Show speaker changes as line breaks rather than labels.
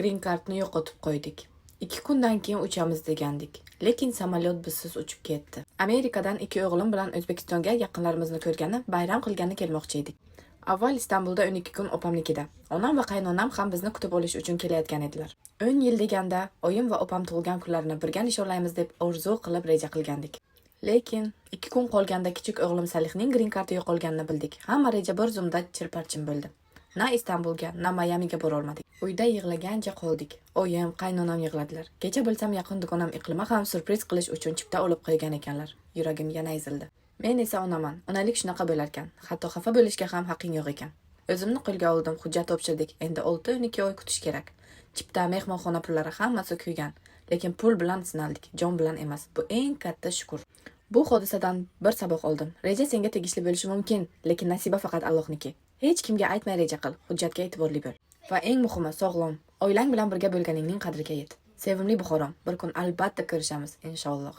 Green Card'ni yo'qotib qo'ydik. 2 kundan keyin uchamiz degandik. Lekin samolyot bizsiz uchib ketdi. Amerikadan 2 o'g'lim bilan O'zbekistonga yaqinlarimizni ko'rgani, bayram qilgani kelmoqchi edik. Avval Istanbulda 12 kun opamnikida. Onam va qaynonam ham bizni kutib olish uchun kelayotgan edilar. 10 yil deganda oyim va opam tug'ilgan kunlarini birga nishonlaymiz deb orzu qilib reja qilgandik. Lekin 2 kun qolganda kichik o'g'lim Salihning Green Card'i yo'qolganini bildik. Hamma reja bir zumda chirparchin bo'ldi. Na Istanbulga, na Mayamiga bora olmadik. Uyda yig'lagancha qoldik. Oyim, qaynonam yig'ladilar. Kecha bilsam yaqin do'konim iqlima ham surpriz qilish uchun chipta olib qo'ygan ekanlar. Yuragim yana ezildi. Men esa onaman. Onalik shunaqa bo'lar ekan. Hatto xafa bo'lishga ham haqqing yo'q ekan. O'zimni qo'lga oldim, hujjat topshirdik. Endi 6-12 oy kutish kerak. Chipta, mehmonxona pullari hammasi kuygan. Lekin pul bilan sinaldik, jon bilan emas. Bu eng katta shukr. Bu hodisadan bir saboq oldim. Reja senga tegishli bo'lishi mumkin, lekin nasiba faqat Allohniki. Hech kimga aytmay reja qil, hujjatga e'tiborli bo'l. Va eng muhimi, sog'lom. Oilang bilan birga bo'lganingning qadriga yet. Sevimli Buxorom, bir kun albatta ko'rishamiz, inshaalloh.